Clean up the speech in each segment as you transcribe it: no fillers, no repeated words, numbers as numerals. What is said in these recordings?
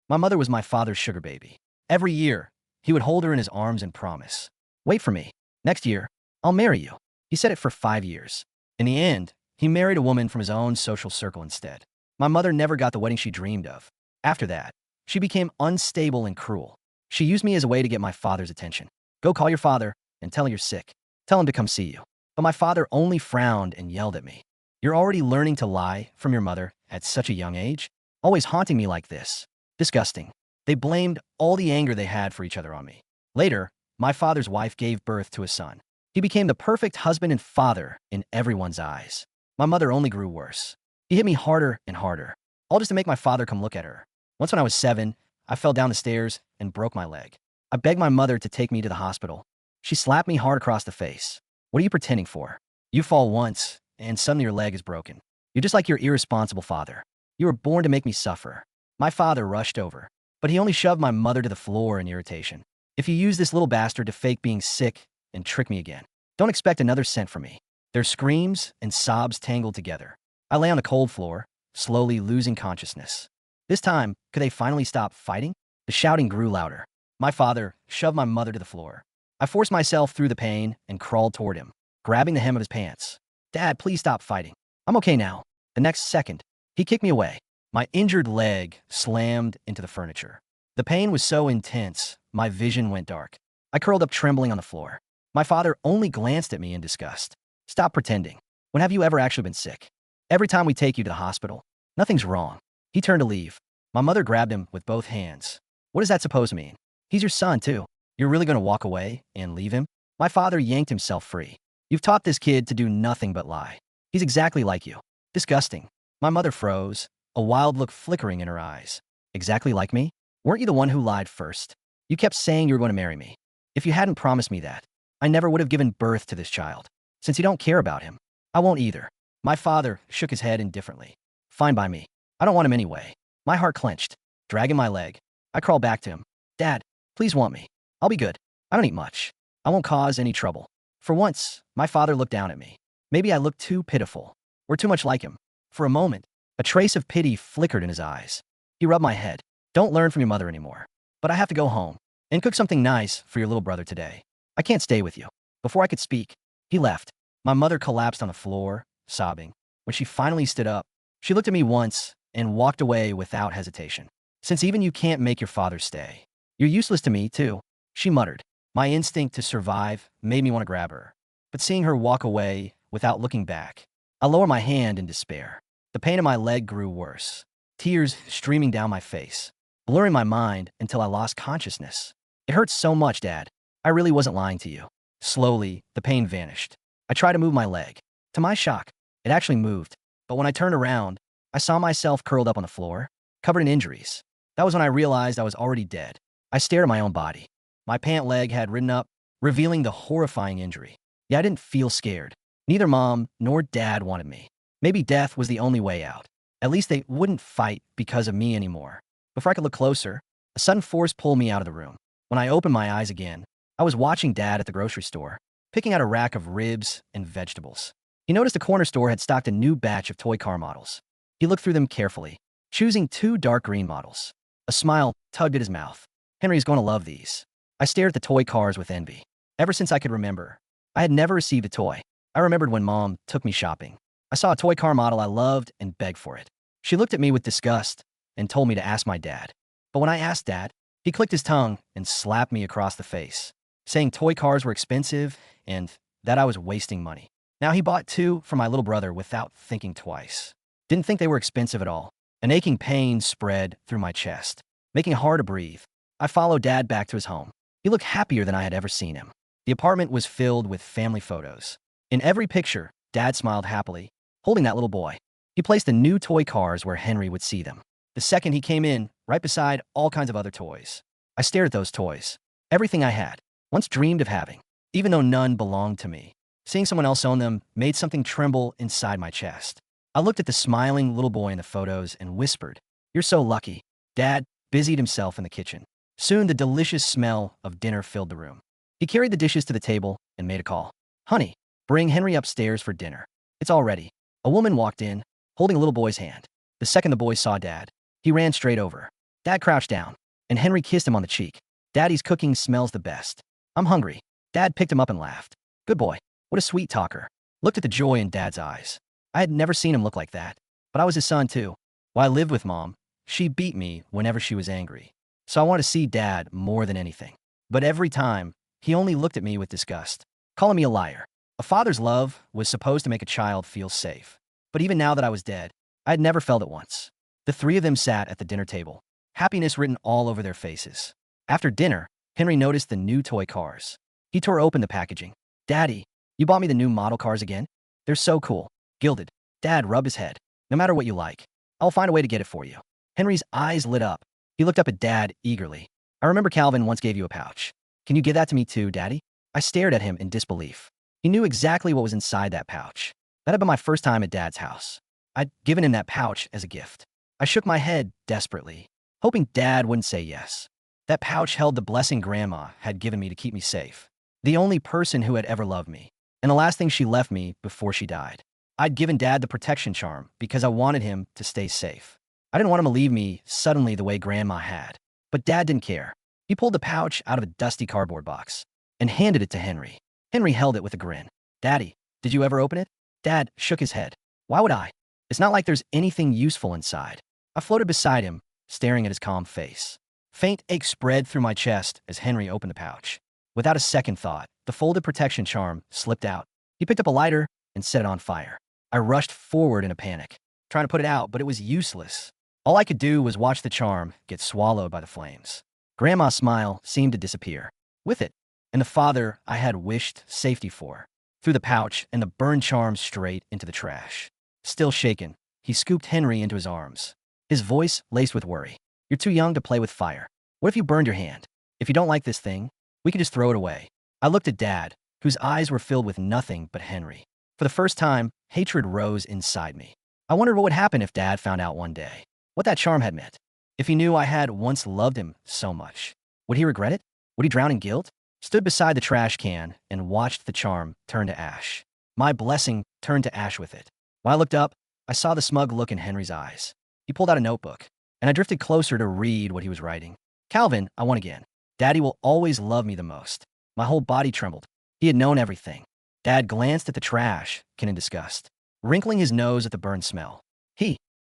My mother was my father's sugar baby. Every year, he would hold her in his arms and promise, "Wait for me. Next year, I'll marry you." He said it for 5 years. In the end, he married a woman from his own social circle instead. My mother never got the wedding she dreamed of. After that, she became unstable and cruel. She used me as a way to get my father's attention. "Go call your father and tell him you're sick. Tell him to come see you." But my father only frowned and yelled at me. "You're already learning to lie from your mother at such a young age? Always haunting me like this." Disgusting. They blamed all the anger they had for each other on me. Later, my father's wife gave birth to a son. He became the perfect husband and father in everyone's eyes. My mother only grew worse. He hit me harder and harder, all just to make my father come look at her. Once when I was 7, I fell down the stairs and broke my leg. I begged my mother to take me to the hospital. She slapped me hard across the face. "What are you pretending for? You fall once, and suddenly your leg is broken. You're just like your irresponsible father. You were born to make me suffer." My father rushed over, but he only shoved my mother to the floor in irritation. "If you use this little bastard to fake being sick and trick me again, don't expect another cent from me." Their screams and sobs tangled together. I lay on the cold floor, slowly losing consciousness. This time, could they finally stop fighting? The shouting grew louder. My father shoved my mother to the floor. I forced myself through the pain and crawled toward him, grabbing the hem of his pants. "Dad, please stop fighting. I'm okay now." The next second, he kicked me away. My injured leg slammed into the furniture. The pain was so intense, my vision went dark. I curled up trembling on the floor. My father only glanced at me in disgust. "Stop pretending. When have you ever actually been sick? Every time we take you to the hospital, nothing's wrong." He turned to leave. My mother grabbed him with both hands. "What is that supposed to mean? He's your son, too. You're really going to walk away and leave him?" My father yanked himself free. "You've taught this kid to do nothing but lie. He's exactly like you." Disgusting. My mother froze, a wild look flickering in her eyes. "Exactly like me? Weren't you the one who lied first? You kept saying you were going to marry me. If you hadn't promised me that, I never would have given birth to this child. Since you don't care about him, I won't either." My father shook his head indifferently. "Fine by me. I don't want him anyway." My heart clenched. Dragging my leg, I crawled back to him. "Dad, please want me. I'll be good. I don't eat much. I won't cause any trouble." For once, my father looked down at me. Maybe I looked too pitiful, or too much like him. For a moment, a trace of pity flickered in his eyes. He rubbed my head. "Don't learn from your mother anymore. But I have to go home and cook something nice for your little brother today. I can't stay with you." Before I could speak, he left. My mother collapsed on the floor, sobbing. When she finally stood up, she looked at me once and walked away without hesitation. "Since even you can't make your father stay, you're useless to me, too," she muttered. My instinct to survive made me want to grab her. But seeing her walk away without looking back, I lowered my hand in despair. The pain in my leg grew worse, tears streaming down my face, blurring my mind until I lost consciousness. "It hurts so much, Dad. I really wasn't lying to you." Slowly, the pain vanished. I tried to move my leg. To my shock, it actually moved. But when I turned around, I saw myself curled up on the floor, covered in injuries. That was when I realized I was already dead. I stared at my own body. My pant leg had ridden up, revealing the horrifying injury. Yet I didn't feel scared. Neither Mom nor Dad wanted me. Maybe death was the only way out. At least they wouldn't fight because of me anymore. Before I could look closer, a sudden force pulled me out of the room. When I opened my eyes again, I was watching Dad at the grocery store, picking out a rack of ribs and vegetables. He noticed the corner store had stocked a new batch of toy car models. He looked through them carefully, choosing 2 dark green models. A smile tugged at his mouth. "Henry's going to love these." I stared at the toy cars with envy. Ever since I could remember, I had never received a toy. I remembered when Mom took me shopping. I saw a toy car model I loved and begged for it. She looked at me with disgust and told me to ask my dad. But when I asked Dad, he clicked his tongue and slapped me across the face, saying toy cars were expensive and that I was wasting money. Now he bought 2 for my little brother without thinking twice. Didn't think they were expensive at all. An aching pain spread through my chest, making it hard to breathe. I followed Dad back to his home. He looked happier than I had ever seen him. The apartment was filled with family photos. In every picture, Dad smiled happily, holding that little boy. He placed the new toy cars where Henry would see them. The second he came in, right beside all kinds of other toys. I stared at those toys. Everything I had, once dreamed of having, even though none belonged to me. Seeing someone else own them made something tremble inside my chest. I looked at the smiling little boy in the photos and whispered, "You're so lucky." Dad busied himself in the kitchen. Soon the delicious smell of dinner filled the room. He carried the dishes to the table and made a call. "Honey, bring Henry upstairs for dinner. It's all ready." A woman walked in, holding a little boy's hand. The second the boy saw Dad, he ran straight over. Dad crouched down, and Henry kissed him on the cheek. Daddy's cooking smells the best. I'm hungry. Dad picked him up and laughed. Good boy. What a sweet talker. Looked at the joy in Dad's eyes. I had never seen him look like that, but I was his son too. While I lived with Mom, she beat me whenever she was angry. So I wanted to see Dad more than anything. But every time, he only looked at me with disgust, calling me a liar. A father's love was supposed to make a child feel safe. But even now that I was dead, I had never felt it once. The three of them sat at the dinner table, happiness written all over their faces. After dinner, Henry noticed the new toy cars. He tore open the packaging. Daddy, you bought me the new model cars again? They're so cool. Gilded. Dad rubbed his head. No matter what you like, I'll find a way to get it for you. Henry's eyes lit up. He looked up at Dad eagerly. I remember Calvin once gave you a pouch. Can you give that to me too, Daddy? I stared at him in disbelief. He knew exactly what was inside that pouch. That had been my first time at Dad's house. I'd given him that pouch as a gift. I shook my head desperately, hoping Dad wouldn't say yes. That pouch held the blessing Grandma had given me to keep me safe. The only person who had ever loved me, and the last thing she left me before she died. I'd given Dad the protection charm because I wanted him to stay safe. I didn't want him to leave me suddenly the way Grandma had. But Dad didn't care. He pulled the pouch out of a dusty cardboard box and handed it to Henry. Henry held it with a grin. Daddy, did you ever open it? Dad shook his head. Why would I? It's not like there's anything useful inside. I floated beside him, staring at his calm face. Faint ache spread through my chest as Henry opened the pouch. Without a second thought, the folded protection charm slipped out. He picked up a lighter and set it on fire. I rushed forward in a panic, trying to put it out, but it was useless. All I could do was watch the charm get swallowed by the flames. Grandma's smile seemed to disappear with it, and the father I had wished safety for threw the pouch and the burned charm straight into the trash. Still shaken, he scooped Henry into his arms, his voice laced with worry. You're too young to play with fire. What if you burned your hand? If you don't like this thing, we could just throw it away. I looked at Dad, whose eyes were filled with nothing but Henry. For the first time, hatred rose inside me. I wondered what would happen if Dad found out one day what that charm had meant. If he knew I had once loved him so much, would he regret it? Would he drown in guilt? Stood beside the trash can and watched the charm turn to ash. My blessing turned to ash with it. When I looked up, I saw the smug look in Henry's eyes. He pulled out a notebook, and I drifted closer to read what he was writing. Calvin, I won again. Daddy will always love me the most. My whole body trembled. He had known everything. Dad glanced at the trash can in disgust, wrinkling his nose at the burned smell.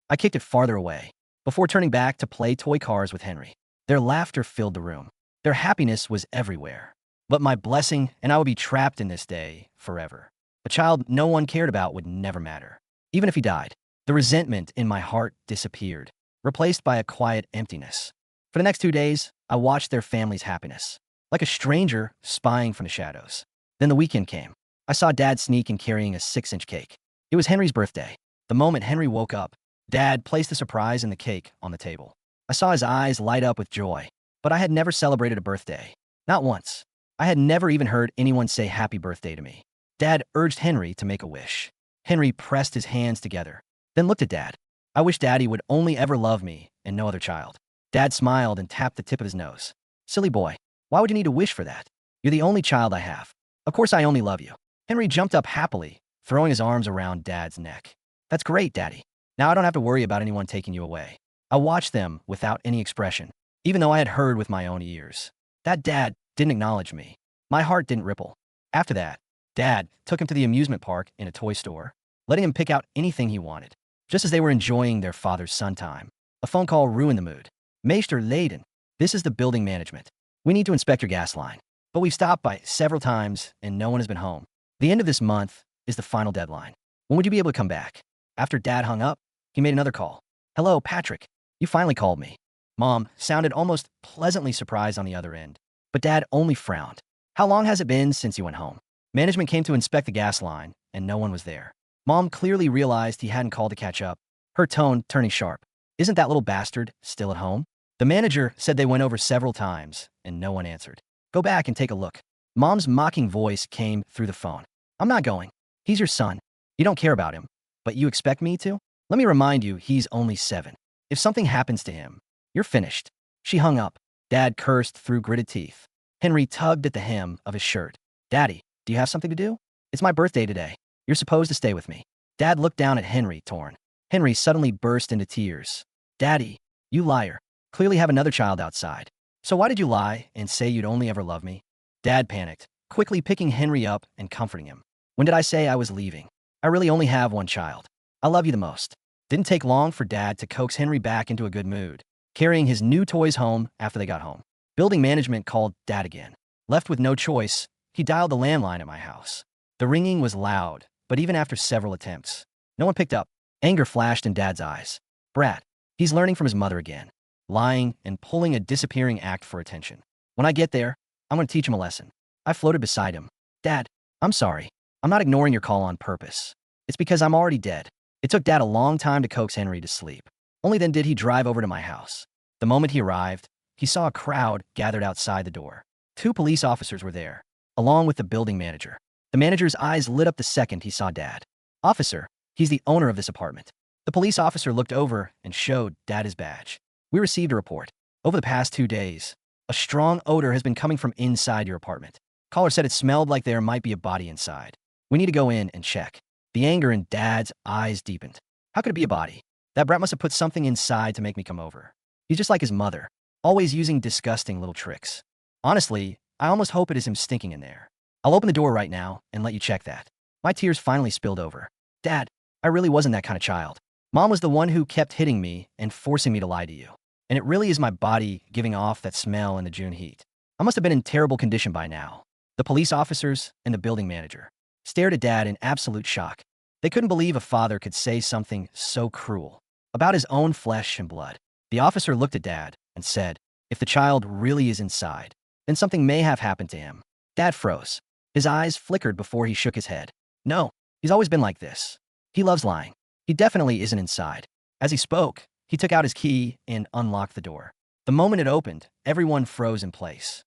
I kicked it farther away, before turning back to play toy cars with Henry. Their laughter filled the room. Their happiness was everywhere. But my blessing and I would be trapped in this day forever. A child no one cared about would never matter. Even if he died, the resentment in my heart disappeared, replaced by a quiet emptiness. For the next 2 days, I watched their family's happiness, like a stranger spying from the shadows. Then the weekend came. I saw Dad sneak in carrying a 6-inch cake. It was Henry's birthday. The moment Henry woke up, Dad placed the surprise and the cake on the table. I saw his eyes light up with joy, but I had never celebrated a birthday. Not once. I had never even heard anyone say happy birthday to me. Dad urged Henry to make a wish. Henry pressed his hands together, then looked at Dad. I wish Daddy would only ever love me and no other child. Dad smiled and tapped the tip of his nose. Silly boy, why would you need to wish for that? You're the only child I have. Of course I only love you. Henry jumped up happily, throwing his arms around Dad's neck. That's great, Daddy. Now I don't have to worry about anyone taking you away. I watched them without any expression, even though I had heard with my own ears. That Dad didn't acknowledge me. My heart didn't ripple. After that, Dad took him to the amusement park in a toy store, letting him pick out anything he wanted. Just as they were enjoying their father's son time, a phone call ruined the mood. Meister Leyden, this is the building management. We need to inspect your gas line. But we've stopped by several times and no one has been home. The end of this month is the final deadline. When would you be able to come back? After Dad hung up, he made another call. Hello, Patrick. You finally called me. Mom sounded almost pleasantly surprised on the other end, but Dad only frowned. How long has it been since you went home? Management came to inspect the gas line, and no one was there. Mom clearly realized he hadn't called to catch up, her tone turning sharp. Isn't that little bastard still at home? The manager said they went over several times, and no one answered. Go back and take a look. Mom's mocking voice came through the phone. I'm not going. He's your son. You don't care about him, but you expect me to? Let me remind you, he's only 7. If something happens to him, you're finished. She hung up. Dad cursed through gritted teeth. Henry tugged at the hem of his shirt. Daddy, do you have something to do? It's my birthday today. You're supposed to stay with me. Dad looked down at Henry, torn. Henry suddenly burst into tears. Daddy, you liar. Clearly have another child outside. So why did you lie and say you'd only ever love me? Dad panicked, quickly picking Henry up and comforting him. When did I say I was leaving? I really only have one child. I love you the most. Didn't take long for Dad to coax Henry back into a good mood, carrying his new toys home after they got home. Building management called Dad again. Left with no choice, he dialed the landline at my house. The ringing was loud, but even after several attempts, no one picked up. Anger flashed in Dad's eyes. Brat, he's learning from his mother again, lying and pulling a disappearing act for attention. When I get there, I'm going to teach him a lesson. I floated beside him. Dad, I'm sorry. I'm not ignoring your call on purpose. It's because I'm already dead. It took Dad a long time to coax Henry to sleep. Only then did he drive over to my house. The moment he arrived, he saw a crowd gathered outside the door. 2 police officers were there, along with the building manager. The manager's eyes lit up the second he saw Dad. Officer, he's the owner of this apartment. The police officer looked over and showed Dad his badge. We received a report. Over the past 2 days, a strong odor has been coming from inside your apartment. Caller said it smelled like there might be a body inside. We need to go in and check. The anger in Dad's eyes deepened. How could it be a body? That brat must have put something inside to make me come over. He's just like his mother, always using disgusting little tricks. Honestly, I almost hope it is him stinking in there. I'll open the door right now and let you check that. My tears finally spilled over. Dad, I really wasn't that kind of child. Mom was the one who kept hitting me and forcing me to lie to you. And it really is my body giving off that smell in the June heat. I must have been in terrible condition by now. The police officers and the building manager stared at Dad in absolute shock. They couldn't believe a father could say something so cruel about his own flesh and blood. The officer looked at Dad and said, if the child really is inside, then something may have happened to him. Dad froze. His eyes flickered before he shook his head. No, he's always been like this. He loves lying. He definitely isn't inside. As he spoke, he took out his key and unlocked the door. The moment it opened, everyone froze in place.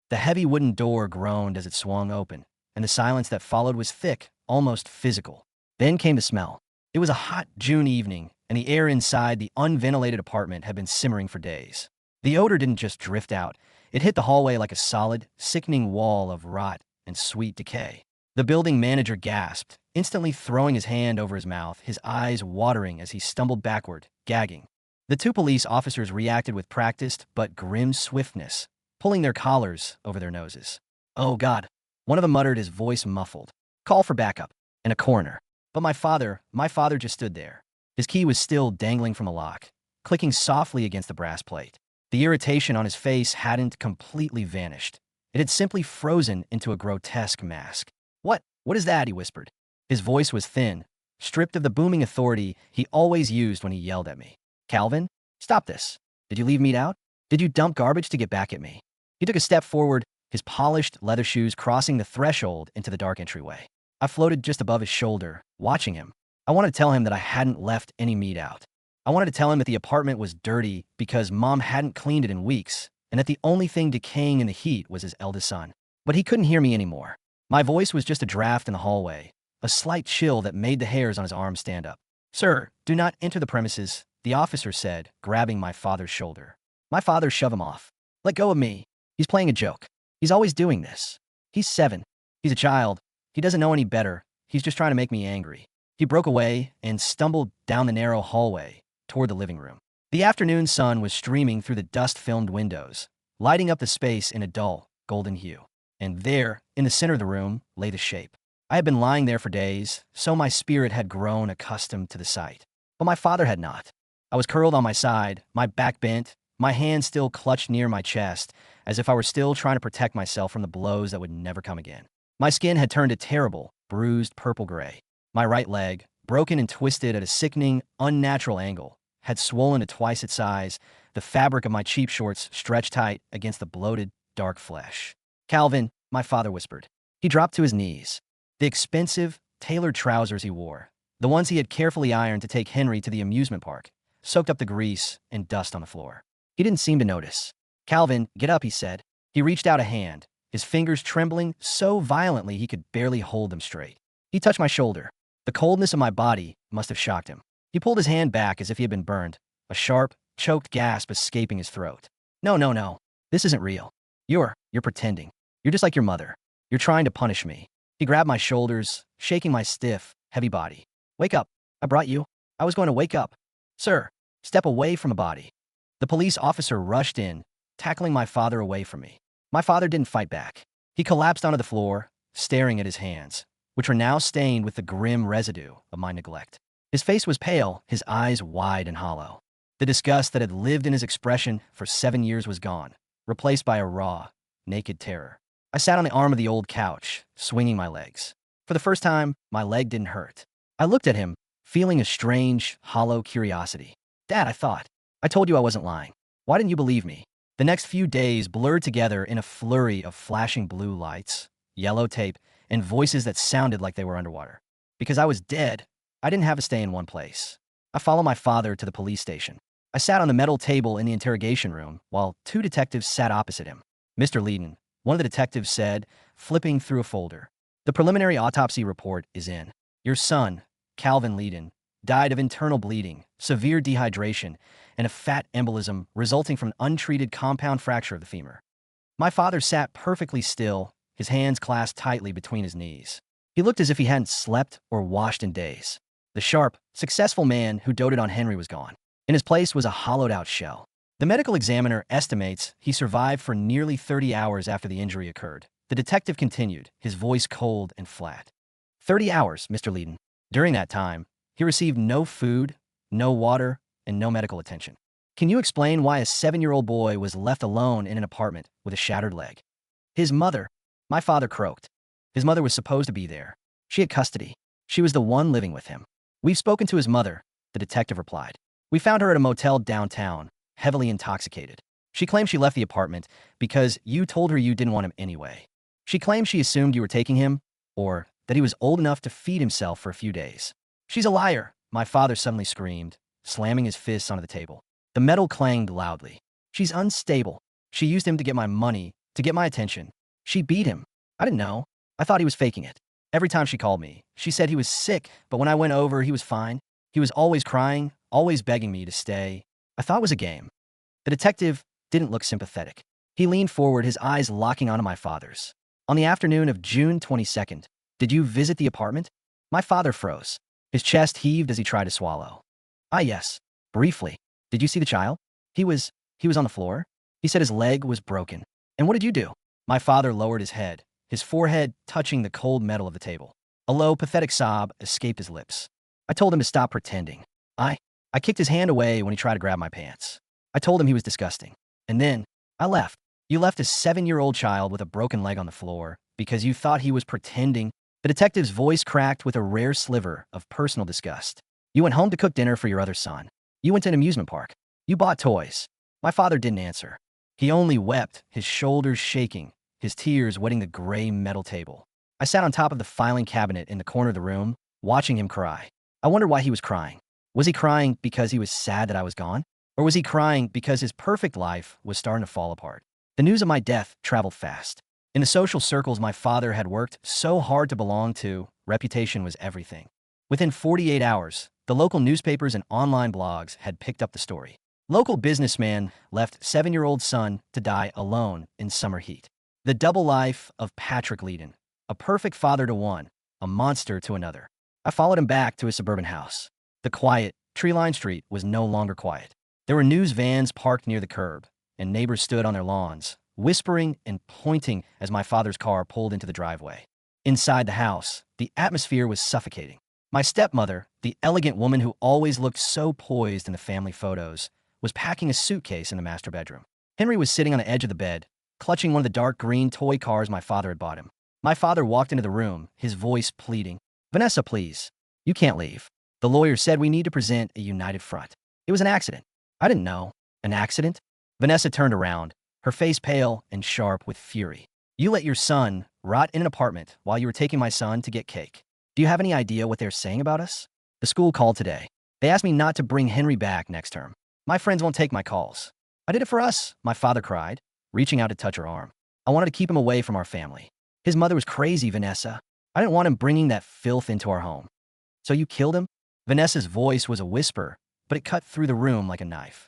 The heavy wooden door groaned as it swung open, and the silence that followed was thick, almost physical. Then came the smell. It was a hot June evening, and the air inside the unventilated apartment had been simmering for days. The odor didn't just drift out. It hit the hallway like a solid, sickening wall of rot and sweet decay. The building manager gasped, instantly throwing his hand over his mouth, his eyes watering as he stumbled backward, gagging. The 2 police officers reacted with practiced but grim swiftness, pulling their collars over their noses. Oh, God. One of them muttered, his voice muffled. Call for backup. And a coroner. But my father just stood there. His key was still dangling from the lock, clicking softly against the brass plate. The irritation on his face hadn't completely vanished. It had simply frozen into a grotesque mask. What is that? He whispered. His voice was thin, stripped of the booming authority he always used when he yelled at me. Calvin, stop this. Did you leave meat out? Did you dump garbage to get back at me? He took a step forward, his polished leather shoes crossing the threshold into the dark entryway. I floated just above his shoulder, watching him. I wanted to tell him that I hadn't left any meat out. I wanted to tell him that the apartment was dirty because Mom hadn't cleaned it in weeks, and that the only thing decaying in the heat was his eldest son. But he couldn't hear me anymore. My voice was just a draft in the hallway, a slight chill that made the hairs on his arm stand up. Sir, do not enter the premises, the officer said, grabbing my father's shoulder. My father shoved him off. Let go of me. He's playing a joke. He's always doing this. He's 7. He's a child. He doesn't know any better. He's just trying to make me angry. He broke away and stumbled down the narrow hallway toward the living room. The afternoon sun was streaming through the dust-filmed windows, lighting up the space in a dull, golden hue. And there, in the center of the room, lay the shape. I had been lying there for days, so my spirit had grown accustomed to the sight. But my father had not. I was curled on my side, my back bent, my hand still clutched near my chest, as if I were still trying to protect myself from the blows that would never come again. My skin had turned a terrible, bruised purple gray. My right leg, broken and twisted at a sickening, unnatural angle, had swollen to twice its size, the fabric of my cheap shorts stretched tight against the bloated, dark flesh. Calvin, my father whispered. He dropped to his knees. The expensive, tailored trousers he wore, the ones he had carefully ironed to take Henry to the amusement park, soaked up the grease and dust on the floor. He didn't seem to notice. Calvin, get up, he said. He reached out a hand, his fingers trembling so violently he could barely hold them straight. He touched my shoulder. The coldness of my body must have shocked him. He pulled his hand back as if he had been burned, a sharp, choked gasp escaping his throat. No. This isn't real. You're pretending. You're just like your mother. You're trying to punish me. He grabbed my shoulders, shaking my stiff, heavy body. Wake up. I brought you. I was going to wake up. Sir, step away from the body. The police officer rushed in, tackling my father away from me. My father didn't fight back. He collapsed onto the floor, staring at his hands, which were now stained with the grim residue of my neglect. His face was pale, his eyes wide and hollow. The disgust that had lived in his expression for 7 years was gone, replaced by a raw, naked terror. I sat on the arm of the old couch, swinging my legs. For the first time, my leg didn't hurt. I looked at him, feeling a strange, hollow curiosity. Dad, I thought. I told you I wasn't lying. Why didn't you believe me? The next few days blurred together in a flurry of flashing blue lights, yellow tape, and voices that sounded like they were underwater. Because I was dead, I didn't have to stay in one place. I followed my father to the police station. I sat on the metal table in the interrogation room while 2 detectives sat opposite him. Mr. Leedon, one of the detectives said, flipping through a folder. The preliminary autopsy report is in. Your son, Calvin Leedon, died of internal bleeding, severe dehydration, and a fat embolism resulting from an untreated compound fracture of the femur. My father sat perfectly still, his hands clasped tightly between his knees. He looked as if he hadn't slept or washed in days. The sharp, successful man who doted on Henry was gone. In his place was a hollowed-out shell. The medical examiner estimates he survived for nearly 30 hours after the injury occurred. The detective continued, his voice cold and flat. 30 hours, Mr. Leedon. During that time, he received no food, no water, and no medical attention. Can you explain why a 7-year-old boy was left alone in an apartment with a shattered leg? His mother, my father croaked. His mother was supposed to be there. She had custody. She was the one living with him. We've spoken to his mother, the detective replied. We found her at a motel downtown, heavily intoxicated. She claimed she left the apartment because you told her you didn't want him anyway. She claimed she assumed you were taking him, or that he was old enough to feed himself for a few days. She's a liar, my father suddenly screamed, slamming his fists onto the table. The metal clanged loudly. She's unstable. She used him to get my money, to get my attention. She beat him. I didn't know. I thought he was faking it. Every time she called me, she said he was sick, but when I went over, he was fine. He was always crying, always begging me to stay. I thought it was a game. The detective didn't look sympathetic. He leaned forward, his eyes locking onto my father's. On the afternoon of June 22nd, did you visit the apartment? My father froze. His chest heaved as he tried to swallow. Ah, yes. Briefly. Did you see the child? He was on the floor. He said his leg was broken. And what did you do? My father lowered his head, his forehead touching the cold metal of the table. A low, pathetic sob escaped his lips. I told him to stop pretending. I kicked his hand away when he tried to grab my pants. I told him he was disgusting. And then, I left. You left a 7-year-old child with a broken leg on the floor because you thought he was pretending. The detective's voice cracked with a rare sliver of personal disgust. You went home to cook dinner for your other son. You went to an amusement park. You bought toys. My father didn't answer. He only wept, his shoulders shaking, his tears wetting the gray metal table. I sat on top of the filing cabinet in the corner of the room, watching him cry. I wondered why he was crying. Was he crying because he was sad that I was gone? Or was he crying because his perfect life was starting to fall apart? The news of my death traveled fast. In the social circles my father had worked so hard to belong to, reputation was everything. Within 48 hours, the local newspapers and online blogs had picked up the story. Local businessman left 7-year-old son to die alone in summer heat. The double life of Patrick Leedon, a perfect father to one, a monster to another. I followed him back to his suburban house. The quiet, tree-lined street was no longer quiet. There were news vans parked near the curb, and neighbors stood on their lawns, whispering and pointing as my father's car pulled into the driveway. Inside the house, the atmosphere was suffocating. My stepmother, the elegant woman who always looked so poised in the family photos, was packing a suitcase in the master bedroom. Henry was sitting on the edge of the bed, clutching one of the dark green toy cars my father had bought him. My father walked into the room, his voice pleading. Vanessa, please. You can't leave. The lawyer said we need to present a united front. It was an accident. I didn't know. An accident? Vanessa turned around, her face pale and sharp with fury. You let your son rot in an apartment while you were taking my son to get cake. Do you have any idea what they're saying about us? The school called today. They asked me not to bring Henry back next term. My friends won't take my calls. I did it for us, my father cried, reaching out to touch her arm. I wanted to keep him away from our family. His mother was crazy, Vanessa. I didn't want him bringing that filth into our home. So you killed him? Vanessa's voice was a whisper, but it cut through the room like a knife.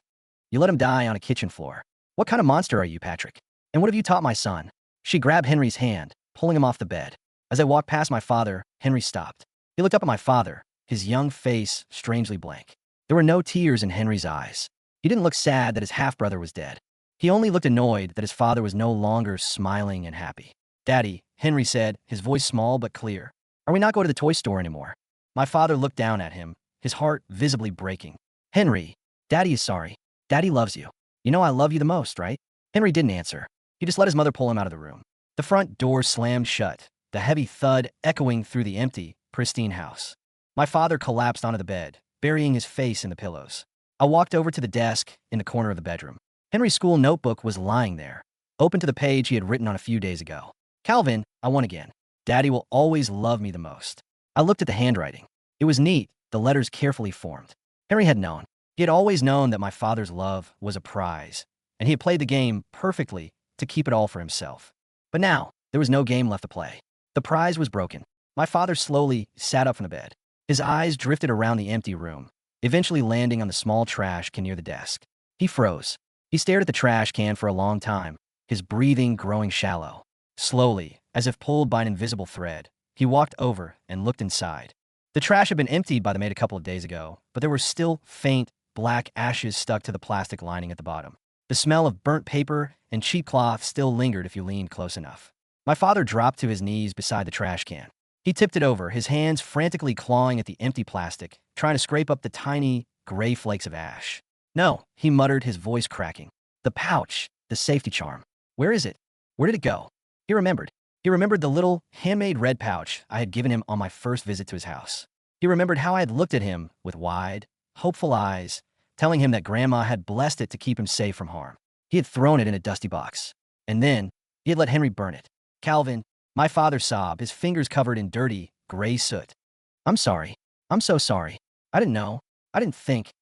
You let him die on a kitchen floor. What kind of monster are you, Patrick? And what have you taught my son? She grabbed Henry's hand, pulling him off the bed. As I walked past my father, Henry stopped. He looked up at my father, his young face strangely blank. There were no tears in Henry's eyes. He didn't look sad that his half-brother was dead. He only looked annoyed that his father was no longer smiling and happy. "Daddy," Henry said, his voice small but clear. "Are we not going to the toy store anymore?" My father looked down at him, his heart visibly breaking. "Henry, Daddy is sorry. Daddy loves you. You know I love you the most, right?" Henry didn't answer. He just let his mother pull him out of the room. The front door slammed shut, the heavy thud echoing through the empty, pristine house. My father collapsed onto the bed, burying his face in the pillows. I walked over to the desk in the corner of the bedroom. Henry's school notebook was lying there, open to the page he had written on a few days ago. "Calvin, I won again. Daddy will always love me the most." I looked at the handwriting. It was neat, the letters carefully formed. Henry had known. He had always known that my father's love was a prize, and he had played the game perfectly to keep it all for himself. But now, there was no game left to play. The prize was broken. My father slowly sat up from the bed. His eyes drifted around the empty room, eventually landing on the small trash can near the desk. He froze. He stared at the trash can for a long time, his breathing growing shallow. Slowly, as if pulled by an invisible thread, he walked over and looked inside. The trash had been emptied by the maid a couple of days ago, but there were still faint, black ashes stuck to the plastic lining at the bottom. The smell of burnt paper and cheap cloth still lingered if you leaned close enough. My father dropped to his knees beside the trash can. He tipped it over, his hands frantically clawing at the empty plastic, trying to scrape up the tiny, gray flakes of ash. "No," he muttered, his voice cracking. "The pouch, the safety charm. Where is it? Where did it go?" He remembered. He remembered the little, handmade red pouch I had given him on my first visit to his house. He remembered how I had looked at him with wide, hopeful eyes, telling him that Grandma had blessed it to keep him safe from harm. He had thrown it in a dusty box. And then, he had let Henry burn it. "Calvin," my father sobbed, his fingers covered in dirty, gray soot. "I'm sorry. I'm so sorry. I didn't know. I didn't think."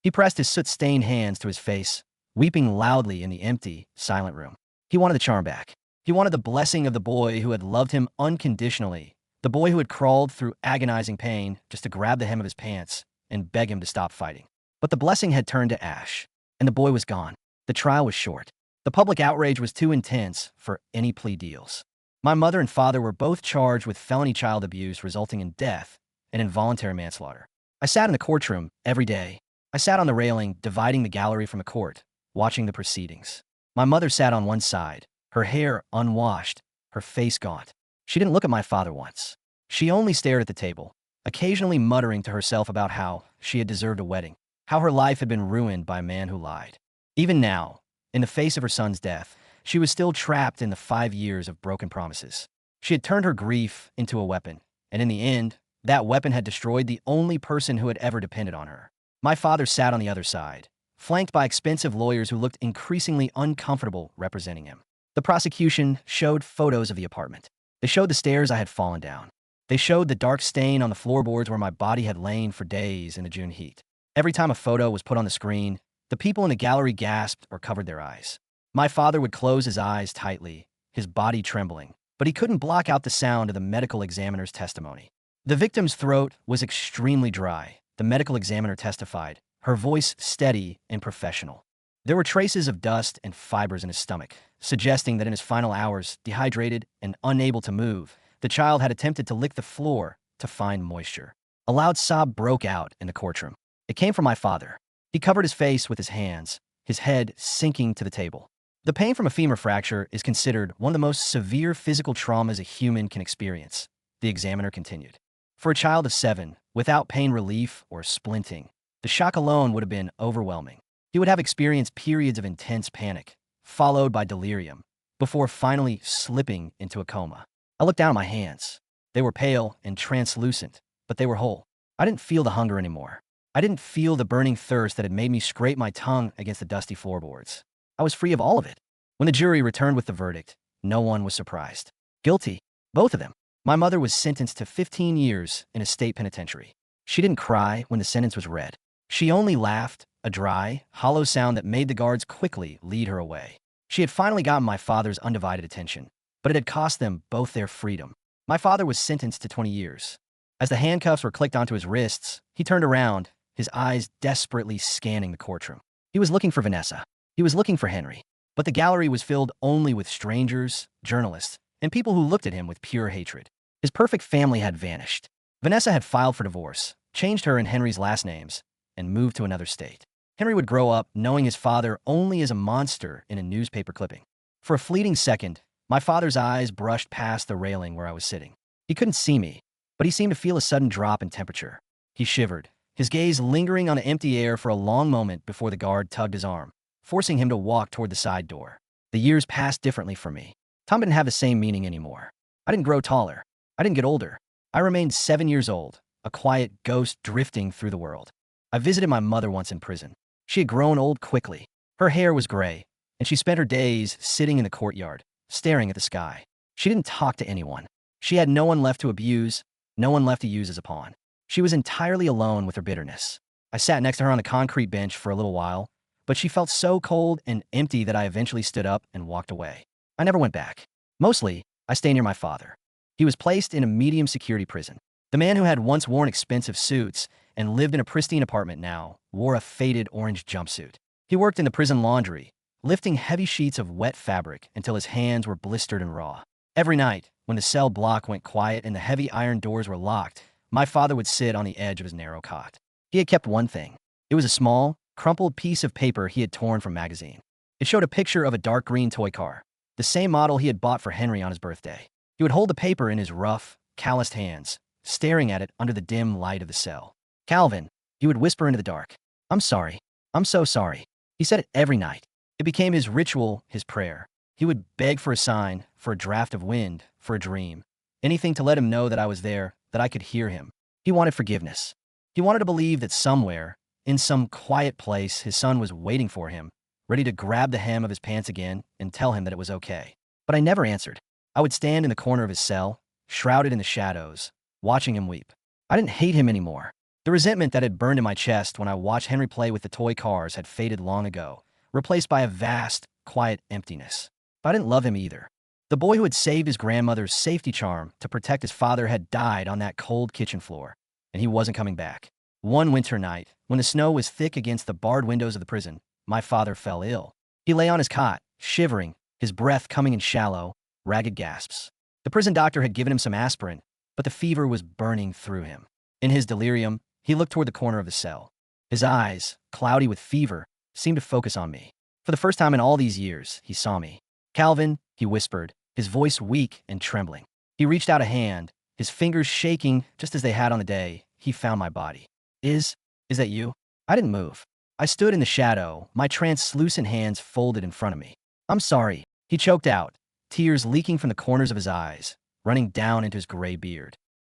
He pressed his soot-stained hands to his face, weeping loudly in the empty, silent room. He wanted the charm back. He wanted the blessing of the boy who had loved him unconditionally, the boy who had crawled through agonizing pain just to grab the hem of his pants and beg him to stop fighting. But the blessing had turned to ash, and the boy was gone. The trial was short. The public outrage was too intense for any plea deals. My mother and father were both charged with felony child abuse resulting in death and involuntary manslaughter. I sat in the courtroom every day. I sat on the railing, dividing the gallery from the court, watching the proceedings. My mother sat on one side, her hair unwashed, her face gaunt. She didn't look at my father once. She only stared at the table, occasionally muttering to herself about how she had deserved a wedding, how her life had been ruined by a man who lied. Even now, in the face of her son's death, she was still trapped in the 5 years of broken promises. She had turned her grief into a weapon, and in the end, that weapon had destroyed the only person who had ever depended on her. My father sat on the other side, flanked by expensive lawyers who looked increasingly uncomfortable representing him. The prosecution showed photos of the apartment. They showed the stairs I had fallen down. They showed the dark stain on the floorboards where my body had lain for days in the June heat. Every time a photo was put on the screen, the people in the gallery gasped or covered their eyes. My father would close his eyes tightly, his body trembling, but he couldn't block out the sound of the medical examiner's testimony. The victim's throat was extremely dry, the medical examiner testified, her voice steady and professional. There were traces of dust and fibers in his stomach, suggesting that in his final hours, dehydrated and unable to move, the child had attempted to lick the floor to find moisture. A loud sob broke out in the courtroom. It came from my father. He covered his face with his hands, his head sinking to the table. The pain from a femur fracture is considered one of the most severe physical traumas a human can experience, the examiner continued. For a child of 7, without pain relief or splinting, the shock alone would have been overwhelming. He would have experienced periods of intense panic, followed by delirium, before finally slipping into a coma. I looked down at my hands. They were pale and translucent, but they were whole. I didn't feel the hunger anymore. I didn't feel the burning thirst that had made me scrape my tongue against the dusty floorboards. I was free of all of it. When the jury returned with the verdict, no one was surprised. Guilty, both of them. My mother was sentenced to 15 years in a state penitentiary. She didn't cry when the sentence was read. She only laughed, a dry, hollow sound that made the guards quickly lead her away. She had finally gotten my father's undivided attention, but it had cost them both their freedom. My father was sentenced to 20 years. As the handcuffs were clicked onto his wrists, he turned around, his eyes desperately scanning the courtroom. He was looking for Vanessa. He was looking for Henry. But the gallery was filled only with strangers, journalists, and people who looked at him with pure hatred. His perfect family had vanished. Vanessa had filed for divorce, changed her and Henry's last names, and moved to another state. Henry would grow up knowing his father only as a monster in a newspaper clipping. For a fleeting second, my father's eyes brushed past the railing where I was sitting. He couldn't see me, but he seemed to feel a sudden drop in temperature. He shivered, his gaze lingering on the empty air for a long moment before the guard tugged his arm, forcing him to walk toward the side door. The years passed differently for me. Time didn't have the same meaning anymore. I didn't grow taller. I didn't get older. I remained 7 years old, a quiet ghost drifting through the world. I visited my mother once in prison. She had grown old quickly. Her hair was gray, and she spent her days sitting in the courtyard, staring at the sky. She didn't talk to anyone. She had no one left to abuse, no one left to use as a pawn. She was entirely alone with her bitterness. I sat next to her on a concrete bench for a little while, but she felt so cold and empty that I eventually stood up and walked away. I never went back. Mostly, I stayed near my father. He was placed in a medium security prison. The man who had once worn expensive suits and lived in a pristine apartment now wore a faded orange jumpsuit. He worked in the prison laundry, lifting heavy sheets of wet fabric until his hands were blistered and raw. Every night, when the cell block went quiet and the heavy iron doors were locked, my father would sit on the edge of his narrow cot. He had kept one thing. It was a small, crumpled piece of paper he had torn from a magazine. It showed a picture of a dark green toy car, the same model he had bought for Henry on his birthday. He would hold the paper in his rough, calloused hands, staring at it under the dim light of the cell. "Calvin," he would whisper into the dark. "I'm sorry. I'm so sorry." He said it every night. It became his ritual, his prayer. He would beg for a sign, for a draft of wind, for a dream. Anything to let him know that I was there, that I could hear him. He wanted forgiveness. He wanted to believe that somewhere, in some quiet place, his son was waiting for him, ready to grab the hem of his pants again and tell him that it was okay. But I never answered. I would stand in the corner of his cell, shrouded in the shadows, watching him weep. I didn't hate him anymore. The resentment that had burned in my chest when I watched Henry play with the toy cars had faded long ago, replaced by a vast, quiet emptiness. But I didn't love him either. The boy who had saved his grandmother's safety charm to protect his father had died on that cold kitchen floor, and he wasn't coming back. One winter night, when the snow was thick against the barred windows of the prison, my father fell ill. He lay on his cot, shivering, his breath coming in shallow, ragged gasps. The prison doctor had given him some aspirin, but the fever was burning through him. In his delirium, he looked toward the corner of the cell. His eyes, cloudy with fever, seemed to focus on me. For the first time in all these years, he saw me. "Calvin," he whispered, his voice weak and trembling. He reached out a hand, his fingers shaking just as they had on the day he found my body. Is that you?" I didn't move. I stood in the shadow, my translucent hands folded in front of me. "I'm sorry," he choked out, tears leaking from the corners of his eyes, running down into his gray beard.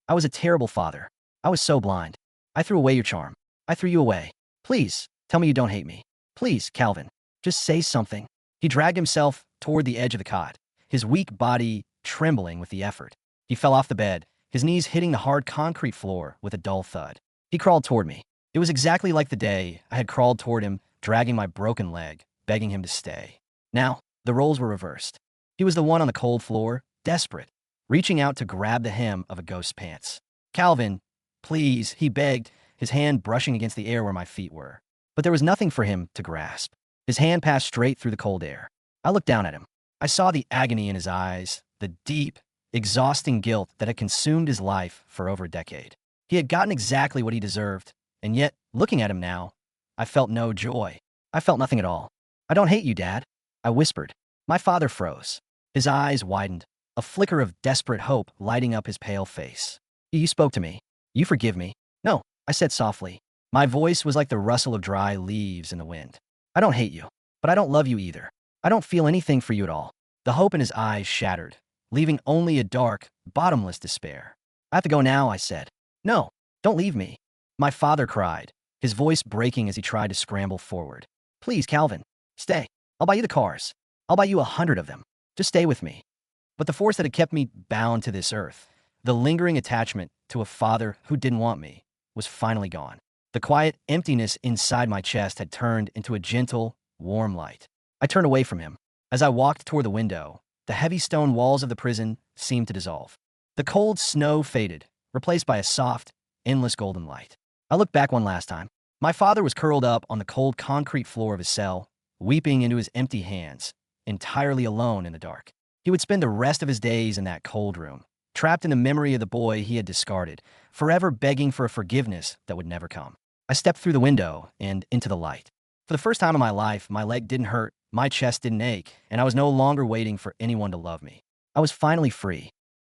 "I was a terrible father. I was so blind. I threw away your charm. I threw you away. Please, tell me you don't hate me. Please, Calvin, just say something." He dragged himself toward the edge of the cot, his weak body trembling with the effort. He fell off the bed, his knees hitting the hard concrete floor with a dull thud. He crawled toward me. It was exactly like the day I had crawled toward him, dragging my broken leg, begging him to stay. Now, the roles were reversed. He was the one on the cold floor, desperate, reaching out to grab the hem of a ghost's pants. "Calvin, please," he begged, his hand brushing against the air where my feet were. But there was nothing for him to grasp. His hand passed straight through the cold air. I looked down at him. I saw the agony in his eyes, the deep, exhausting guilt that had consumed his life for over a decade. He had gotten exactly what he deserved, and yet, looking at him now, I felt no joy. I felt nothing at all. "I don't hate you, Dad," I whispered. My father froze. His eyes widened, a flicker of desperate hope lighting up his pale face. "You spoke to me. You forgive me." "No," I said softly. My voice was like the rustle of dry leaves in the wind. "I don't hate you, but I don't love you either. I don't feel anything for you at all." The hope in his eyes shattered, leaving only a dark, bottomless despair. "I have to go now," I said. "No, don't leave me," my father cried, his voice breaking as he tried to scramble forward. "Please, Calvin, stay. I'll buy you the cars. I'll buy you 100 of them. Just stay with me." But the force that had kept me bound to this earth, the lingering attachment to a father who didn't want me, was finally gone. The quiet emptiness inside my chest had turned into a gentle, warm light. I turned away from him. As I walked toward the window, the heavy stone walls of the prison seemed to dissolve. The cold snow faded, replaced by a soft, endless golden light. I looked back one last time. My father was curled up on the cold concrete floor of his cell, weeping into his empty hands, entirely alone in the dark. He would spend the rest of his days in that cold room, trapped in the memory of the boy he had discarded, forever begging for a forgiveness that would never come. I stepped through the window and into the light. For the first time in my life, my leg didn't hurt, my chest didn't ache, and I was no longer waiting for anyone to love me. I was finally free.